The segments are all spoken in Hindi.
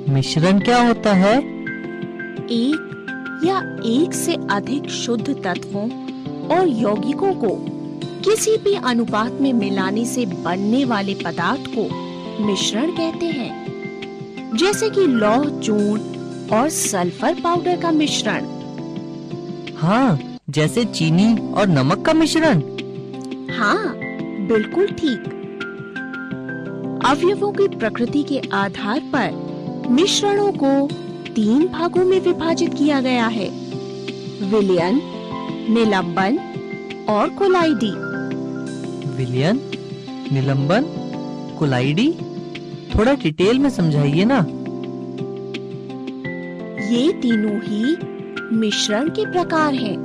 मिश्रण क्या होता है? एक या एक से अधिक शुद्ध तत्वों और यौगिकों को किसी भी अनुपात में मिलाने से बनने वाले पदार्थ को मिश्रण कहते हैं। जैसे कि लौह चूर्ण और सल्फर पाउडर का मिश्रण। हाँ, जैसे चीनी और नमक का मिश्रण। हाँ, बिल्कुल ठीक। अवयवों की प्रकृति के आधार पर मिश्रणों को 3 भागों में विभाजित किया गया है: विलयन, निलंबन और कोलाइडी। विलयन, निलंबन, कोलाइडी, थोड़ा डिटेल में समझाइए ना। ये तीनों ही मिश्रण के प्रकार हैं।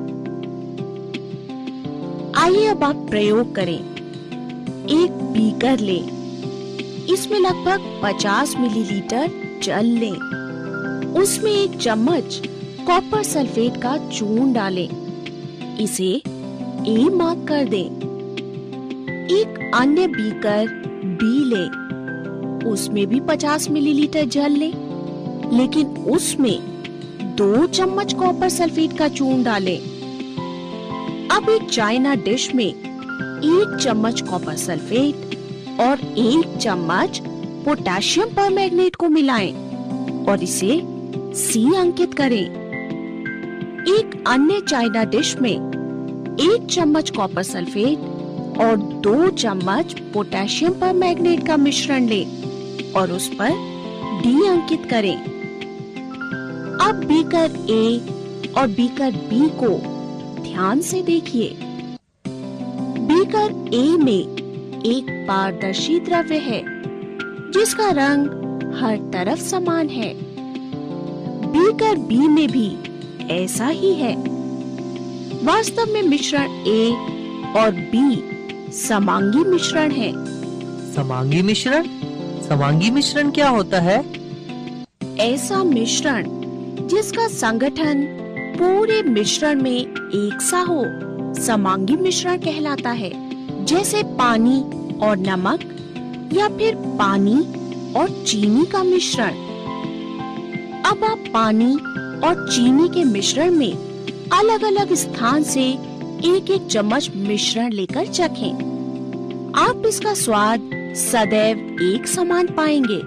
आइए अब आप प्रयोग करें। एक बीकर लें, इसमें लगभग 50 मिलीलीटर जल लें, उसमें 1 चम्मच कॉपर सल्फेट का चूर्ण डालें, इसे ए मार्क कर दें। एक अन्य बीकर बी लें, उसमें भी 50 मिलीलीटर जल लें, लेकिन उसमें 2 चम्मच कॉपर सल्फेट का चूर्ण डालें। अब एक चाइना डिश में 1 चम्मच कॉपर सल्फेट और 1 चम्मच पोटेशियम परमैंगनेट को मिलाएं और इसे सी अंकित करें। एक अन्य चाइना डिश में 1 चम्मच कॉपर सल्फेट और 2 चम्मच पोटेशियम परमैंगनेट का मिश्रण लें और उस पर डी अंकित करें। अब बीकर ए और बीकर बी को ध्यान से देखिए। बीकर ए में एक पारदर्शी द्रव्य है जिसका रंग हर तरफ समान है। बीकर बी में भी ऐसा ही है। वास्तव में मिश्रण ए और बी समांगी मिश्रण है। समांगी मिश्रण? समांगी मिश्रण क्या होता है? ऐसा मिश्रण जिसका संगठन पूरे मिश्रण में एक सा हो समांगी मिश्रण कहलाता है। जैसे पानी और नमक या फिर पानी और चीनी का मिश्रण। अब आप पानी और चीनी के मिश्रण में अलग अलग स्थान से 1-1 चम्मच मिश्रण लेकर चखें। आप इसका स्वाद सदैव एक समान पाएंगे,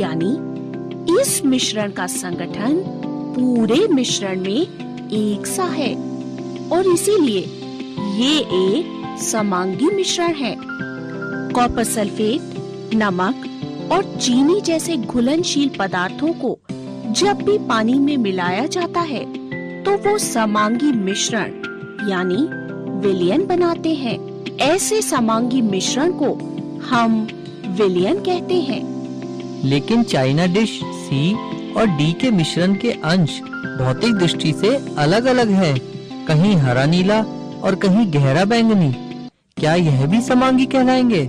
यानी इस मिश्रण का संगठन पूरे मिश्रण में एक सा है और इसीलिए ये एक समांगी मिश्रण है। कॉपर सल्फेट, नमक और चीनी जैसे घुलनशील पदार्थों को जब भी पानी में मिलाया जाता है तो वो समांगी मिश्रण यानी विलयन बनाते हैं। ऐसे समांगी मिश्रण को हम विलयन कहते हैं। लेकिन चाइना डिश सी और डी के मिश्रण के अंश भौतिक दृष्टि से अलग अलग है। कहीं हरा नीला और कहीं गहरा बैंगनी। क्या यह भी समांगी कहलाएंगे?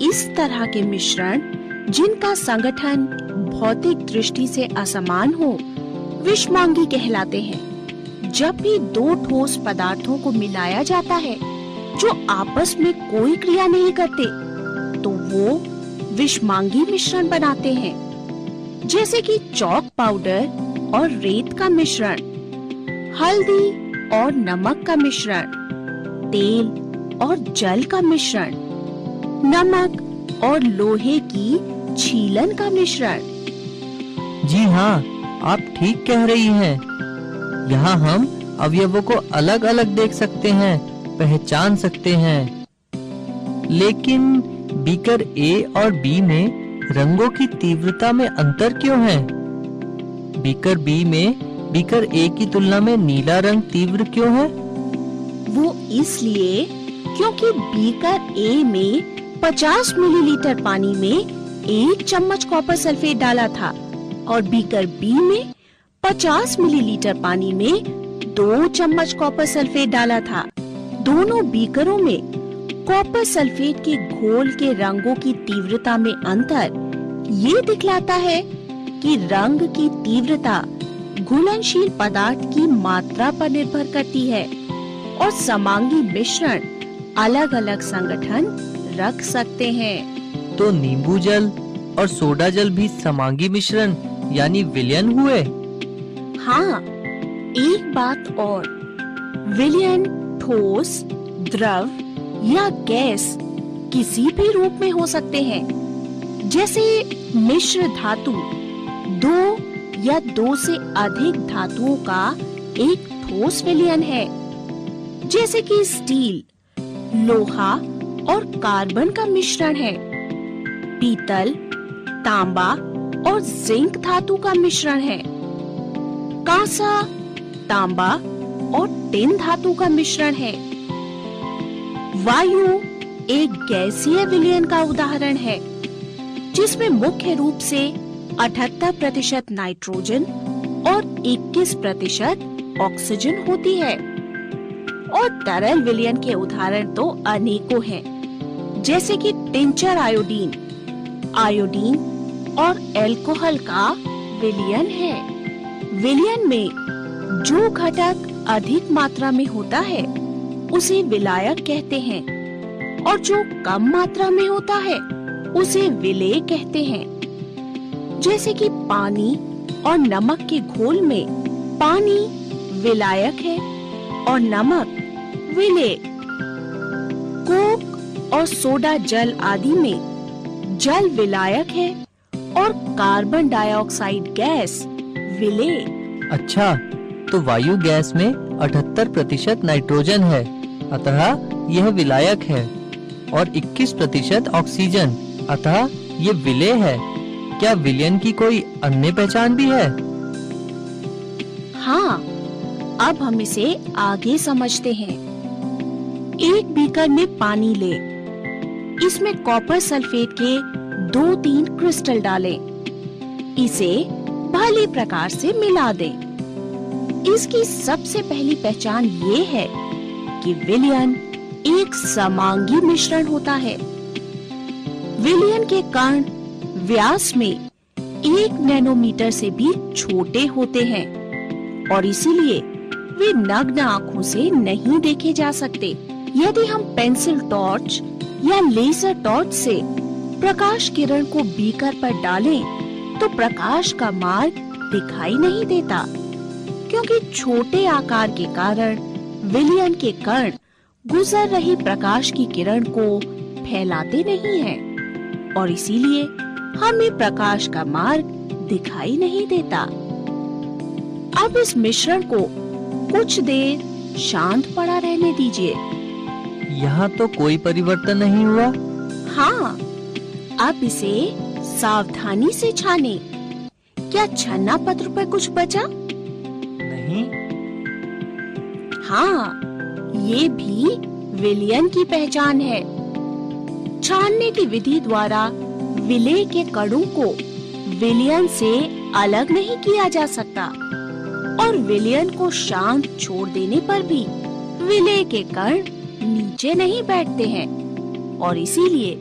इस तरह के मिश्रण जिनका संगठन भौतिक दृष्टि से असमान हो विषमांगी कहलाते हैं। जब भी 2 ठोस पदार्थों को मिलाया जाता है जो आपस में कोई क्रिया नहीं करते तो वो विषमांगी मिश्रण बनाते हैं। जैसे कि चॉक पाउडर और रेत का मिश्रण, हल्दी और नमक का मिश्रण, तेल और जल का मिश्रण, नमक और लोहे की छीलन का मिश्रण। जी हाँ, आप ठीक कह रही हैं। यहाँ हम अवयवों को अलग अलग देख सकते हैं, पहचान सकते हैं। लेकिन बीकर ए और बी में रंगों की तीव्रता में अंतर क्यों है? बीकर बी में बीकर ए की तुलना में नीला रंग तीव्र क्यों है? वो इसलिए क्योंकि बीकर ए में 50 मिलीलीटर पानी में 1 चम्मच कॉपर सल्फेट डाला था और बीकर बी में 50 मिलीलीटर पानी में 2 चम्मच कॉपर सल्फेट डाला था। दोनों बीकरों में कॉपर सल्फेट के घोल के रंगों की तीव्रता में अंतर ये दिखलाता है कि रंग की तीव्रता घुलनशील पदार्थ की मात्रा पर निर्भर करती है और समांगी मिश्रण अलग अलग संगठन रख सकते हैं। तो नींबू जल और सोडा जल भी समांगी मिश्रण यानी विलयन हुए? हाँ, एक बात और, विलयन ठोस, द्रव या गैस किसी भी रूप में हो सकते हैं। जैसे मिश्र धातु दो या दो से अधिक धातुओं का एक ठोस विलयन है, जैसे कि स्टील, लोहा और कार्बन का मिश्रण है। पीतल, तांबा और जिंक धातु का मिश्रण है। कांसा, तांबा और टिन धातु का मिश्रण है। वायु एक गैसीय विलयन का उदाहरण है, जिसमें मुख्य रूप से 78% नाइट्रोजन और 21% ऑक्सीजन होती है। और तरल विलयन के उदाहरण तो अनेकों हैं, जैसे कि टिंचर आयोडीन, आयोडीन और अल्कोहल का विलयन है। विलयन में जो घटक अधिक मात्रा में होता है उसे विलायक कहते हैं, और जो कम मात्रा में होता है उसे विलेय कहते हैं। जैसे कि पानी और नमक के घोल में पानी विलायक है और नमक विलेय। कोक और सोडा जल आदि में जल विलायक है और कार्बन डाइऑक्साइड गैस विलेय। अच्छा, तो वायु गैस में 78% नाइट्रोजन है, अतः यह विलायक है, और 21% ऑक्सीजन, अतः ये विलेय है। क्या विलयन की कोई अन्य पहचान भी है? हाँ, अब हम इसे आगे समझते हैं। एक बीकर में पानी ले, इसमें कॉपर सल्फेट के 2-3 क्रिस्टल डालें, इसे भली प्रकार से मिला दें। इसकी सबसे पहली पहचान ये है कि विलयन एक समांगी मिश्रण होता है। विलयन के कण व्यास में 1 नैनोमीटर से भी छोटे होते हैं और इसीलिए वे नग्न आंखों से नहीं देखे जा सकते। यदि हम पेंसिल टॉर्च या लेजर टॉर्च से प्रकाश किरण को बीकर पर डालें तो प्रकाश का मार्ग दिखाई नहीं देता, क्योंकि छोटे आकार के कारण विलयन के कण गुजर रही प्रकाश की किरण को फैलाते नहीं हैं और इसीलिए हमें प्रकाश का मार्ग दिखाई नहीं देता। अब इस मिश्रण को कुछ देर शांत पड़ा रहने दीजिए। यहाँ तो कोई परिवर्तन नहीं हुआ। हाँ, अब इसे सावधानी से छाने। क्या छन्ना पत्र पर कुछ बचा? नहीं। हाँ, ये भी विलयन की पहचान है। छानने की विधि द्वारा विलेय के कणों को विलयन से अलग नहीं किया जा सकता और विलयन को शांत छोड़ देने पर भी विलेय के कण नीचे नहीं बैठते हैं और इसीलिए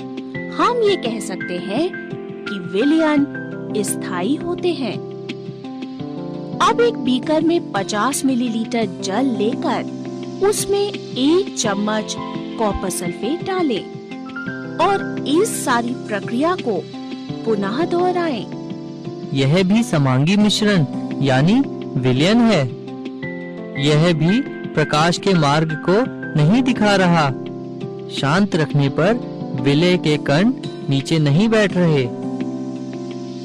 हम ये कह सकते हैं कि विलयन स्थायी होते हैं। अब एक बीकर में 50 मिलीलीटर जल लेकर उसमें 1 चम्मच कॉपर सल्फेट डालें और इस सारी प्रक्रिया को पुनः दोहराएं। यह भी समांगी मिश्रण यानी विलयन है। यह भी प्रकाश के मार्ग को नहीं दिखा रहा। शांत रखने पर विलेय के कण नीचे नहीं बैठ रहे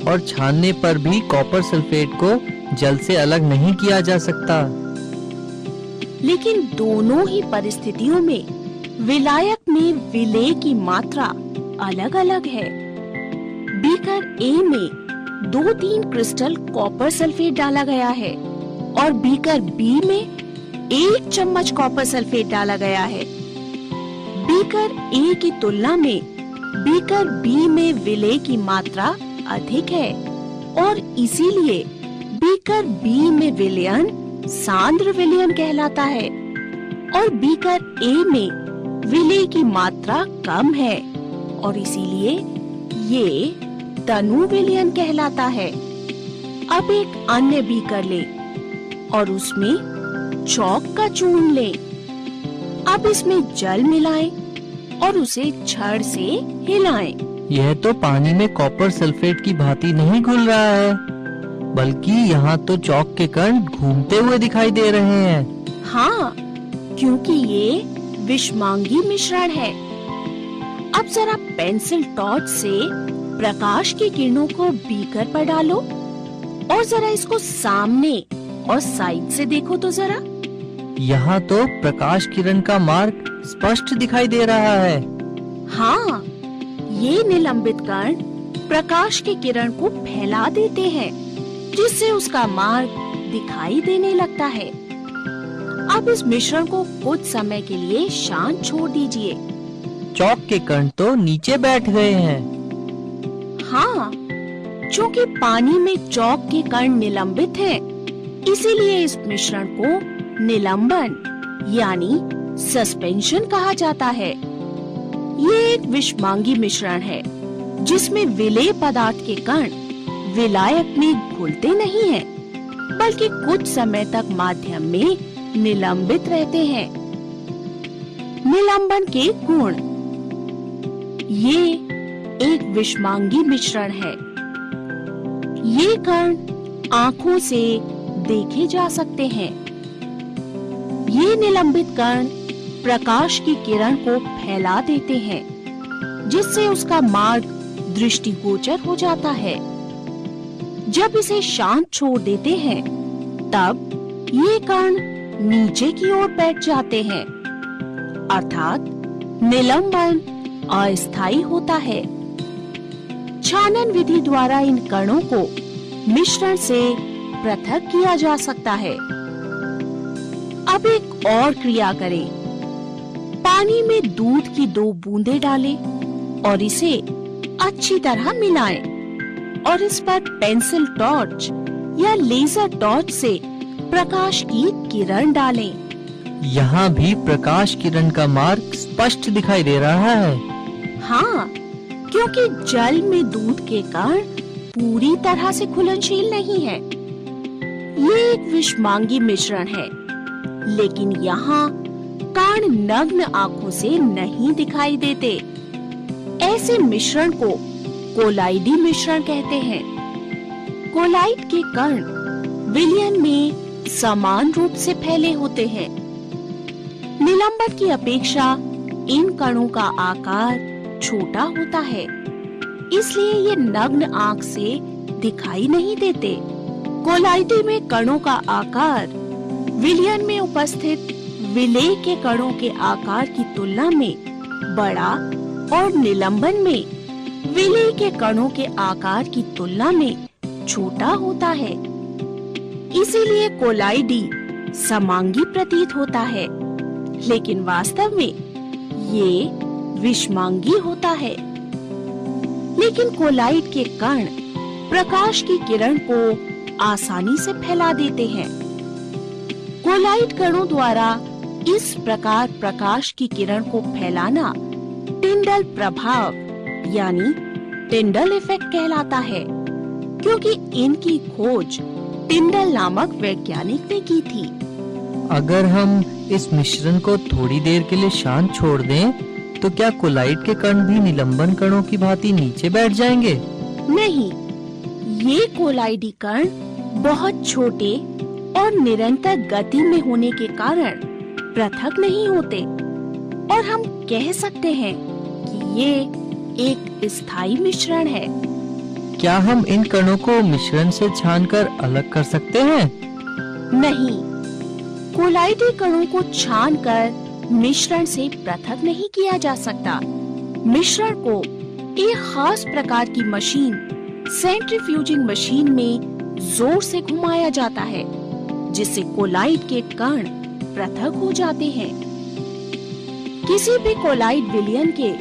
और छानने पर भी कॉपर सल्फेट को जल से अलग नहीं किया जा सकता। लेकिन दोनों ही परिस्थितियों में विलायक में विलेय की मात्रा अलग अलग है। बीकर ए में 2-3 क्रिस्टल कॉपर सल्फेट डाला गया है और बीकर बी में 1 चम्मच कॉपर सल्फेट डाला गया है। बीकर ए की तुलना में बीकर बी में विलेय की मात्रा अधिक है और इसीलिए बीकर बी में विलयन सांद्र विलयन कहलाता है और बीकर ए में विलेय की मात्रा कम है और इसीलिए ये तनु विलयन कहलाता है। अब एक अन्य बीकर ले और उसमें चौक का चूर्ण ले। अब इसमें जल मिलाएं और उसे छड़ से हिलाएं। यह तो पानी में कॉपर सल्फेट की भांति नहीं घुल रहा है, बल्कि यहाँ तो चॉक के कण घूमते हुए दिखाई दे रहे हैं। हाँ, क्योंकि ये विषमांगी मिश्रण है। अब जरा पेंसिल टॉर्च से प्रकाश की किरणों को बीकर पर डालो और जरा इसको सामने और साइड से देखो तो जरा। यहाँ तो प्रकाश किरण का मार्ग स्पष्ट दिखाई दे रहा है। हाँ, ये निलंबित कण प्रकाश की किरण को फैला देते हैं, जिससे उसका मार्ग दिखाई देने लगता है। अब इस मिश्रण को कुछ समय के लिए शांत छोड़ दीजिए। चॉक के कण तो नीचे बैठ गए हैं। हाँ, क्योंकि पानी में चॉक के कण निलंबित हैं, इसीलिए इस मिश्रण को निलंबन यानी सस्पेंशन कहा जाता है। ये एक विषमांगी मिश्रण है, जिसमें विलेय पदार्थ के कण विलायक में घुलते नहीं हैं, बल्कि कुछ समय तक माध्यम में निलंबित रहते हैं। निलंबन के गुण। ये एक विषमांगी मिश्रण है। ये कण आँखों से देखे जा सकते हैं। ये निलंबित कण प्रकाश की किरण को फैला देते हैं, जिससे उसका मार्ग दृष्टिगोचर हो जाता है। जब इसे शांत छोड़ देते हैं, तब ये कण नीचे की ओर बैठ जाते हैं, अर्थात निलंबन अस्थायी होता है। छानन विधि द्वारा इन कणों को मिश्रण से पृथक किया जा सकता है। अब एक और क्रिया करें। पानी में दूध की 2 बूंदें डालें और इसे अच्छी तरह मिलाएं और इस पर पेंसिल टॉर्च या लेजर टॉर्च से प्रकाश की किरण डालें। यहाँ भी प्रकाश किरण का मार्ग स्पष्ट दिखाई दे रहा है। हाँ, क्योंकि जल में दूध के कण पूरी तरह से घुलनशील नहीं है। ये एक विषमांगी मिश्रण है, लेकिन यहाँ कण नग्न आँखों से नहीं दिखाई देते। ऐसे मिश्रण को कोलाइडी मिश्रण कहते हैं। कोलाइड के कण विलयन में समान रूप से फैले होते हैं। निलंबन की अपेक्षा इन कणों का आकार छोटा होता है, इसलिए ये नग्न आँख से दिखाई नहीं देते। कोलाइडी में कणों का आकार विलयन में उपस्थित विलेय के कणों के आकार की तुलना में बड़ा और निलंबन में विलेय के कणों के आकार की तुलना में छोटा होता है। इसीलिए कोलाइडी समांगी प्रतीत होता है, लेकिन वास्तव में ये विषमांगी होता है। लेकिन कोलाइड के कण प्रकाश की किरण को आसानी से फैला देते हैं। कोलाइड कणों द्वारा इस प्रकार प्रकाश की किरण को फैलाना टिंडल प्रभाव यानी टिंडल इफेक्ट कहलाता है, क्योंकि इनकी खोज टिंडल नामक वैज्ञानिक ने की थी। अगर हम इस मिश्रण को थोड़ी देर के लिए शांत छोड़ दें, तो क्या कोलाइड के कण भी निलंबन कणों की भांति नीचे बैठ जाएंगे? नहीं, ये कोलाइडी कण बहुत छोटे और निरंतर गति में होने के कारण पृथक नहीं होते और हम कह सकते हैं कि ये एक स्थायी मिश्रण है। क्या हम इन कणों को मिश्रण से छानकर अलग कर सकते हैं? नहीं, कोलाइडी कणों को छानकर मिश्रण से पृथक नहीं किया जा सकता। मिश्रण को एक खास प्रकार की मशीन, सेंट्रीफ्यूजिंग मशीन में जोर से घुमाया जाता है, जिससे कोलाइड के कण पृथक हो जाते हैं। किसी भी कोलाइड विलयन के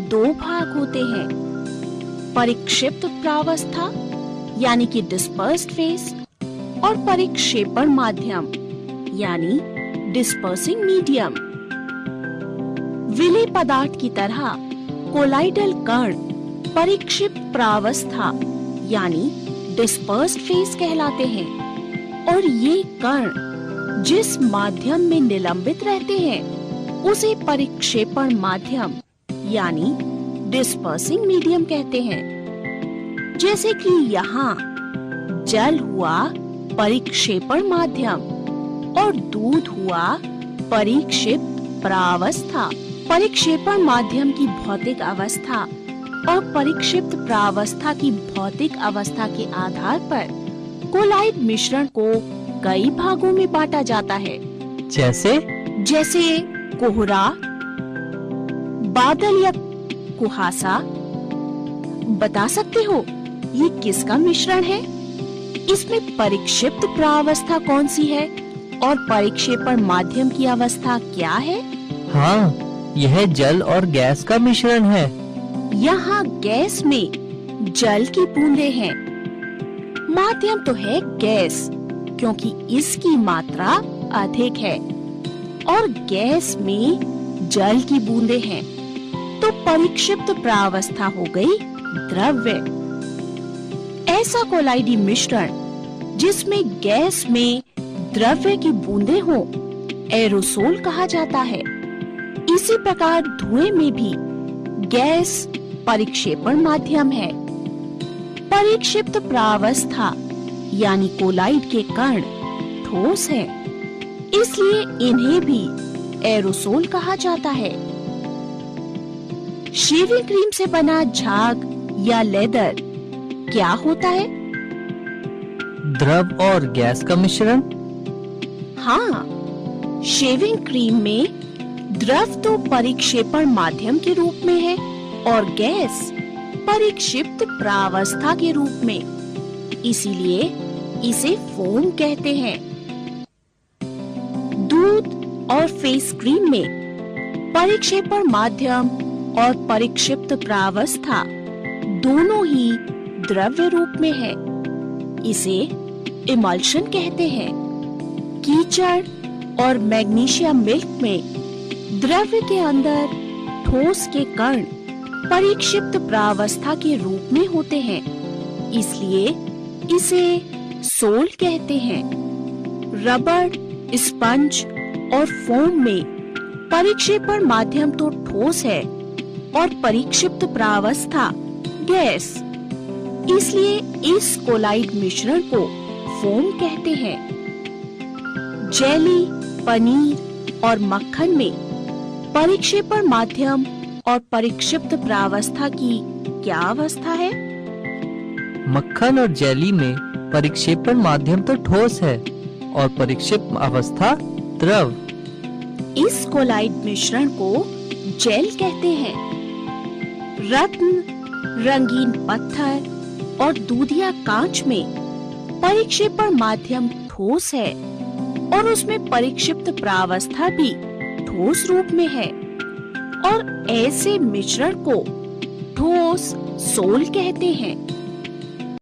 2 भाग होते हैं, परिक्षिप्त प्रावस्था यानी कि डिस्पर्स्ड फेस और परिक्षेपण माध्यम यानी डिस्पर्सिंग मीडियम। विलेय पदार्थ की तरह कोलाइडल कण परिक्षिप्त प्रावस्था यानी डिस्पर्स्ड फेस कहलाते हैं और ये कण जिस माध्यम में निलंबित रहते हैं उसे परिक्षेपण माध्यम यानी डिस्पर्सिंग मीडियम कहते हैं। जैसे कि यहाँ जल हुआ परिक्षेपण माध्यम और दूध हुआ परिक्षिप्त प्रावस्था। परिक्षेपण माध्यम की भौतिक अवस्था और परिक्षिप्त प्रावस्था की भौतिक अवस्था के आधार पर कोलाइड मिश्रण को कई भागों में बांटा जाता है। जैसे कोहरा, बादल या कुहासा। बता सकते हो ये किसका मिश्रण है? इसमें परिक्षिप्त प्रावस्था कौन सी है और परिक्षेपण माध्यम की अवस्था क्या है? हाँ, यह जल और गैस का मिश्रण है। यहाँ गैस में जल की बूंदें हैं। माध्यम तो है गैस, क्योंकि इसकी मात्रा अधिक है, और गैस में जल की बूंदें हैं, तो परिक्षिप्त प्रावस्था हो गई द्रव्य। ऐसा कोलाइडी मिश्रण जिसमें गैस में द्रव्य की बूंदें हो, एरोसोल कहा जाता है। इसी प्रकार धुएं में भी गैस परिक्षेपण माध्यम है। परिक्षिप्त प्रावस्था यानी कोलाइड के कण ठोस है, इसलिए इन्हें भी एरोसोल कहा जाता है। शेविंग क्रीम से बना झाग या लेदर क्या होता है? द्रव और गैस का मिश्रण। हाँ, शेविंग क्रीम में द्रव तो परिक्षेपण माध्यम के रूप में है और गैस परिक्षिप्त प्रावस्था के रूप में, इसीलिए इसे फोम कहते हैं। दूध और फेस क्रीम में परिक्षेपण माध्यम और परिक्षिप्त प्रावस्था दोनों ही द्रव्य रूप में है, इसे इमल्शन कहते हैं। कीचड़ और मैग्नीशियम मिल्क में द्रव्य के अंदर ठोस के कण परिक्षिप्त प्रावस्था के रूप में होते हैं, इसलिए इसे सोल कहते हैं। रबड़, स्पंज और फोम में परिक्षेपण माध्यम तो ठोस है और परिक्षिप्त प्रावस्था गैस, इसलिए इस कोलाइड मिश्रण को फोम कहते हैं। जेली, पनीर और मक्खन में परिक्षेपण माध्यम और परिक्षिप्त प्रावस्था की क्या अवस्था है? मक्खन और जेली में परिक्षेपण माध्यम तो ठोस है और परिक्षिप्त अवस्था द्रव। इस कोलाइड मिश्रण को जेल कहते हैं। रत्न, रंगीन पत्थर और दूधिया कांच में परिक्षेपण माध्यम ठोस है और उसमें परिक्षिप्त प्रावस्था भी ठोस रूप में है, और ऐसे मिश्रण को ठोस सोल कहते हैं।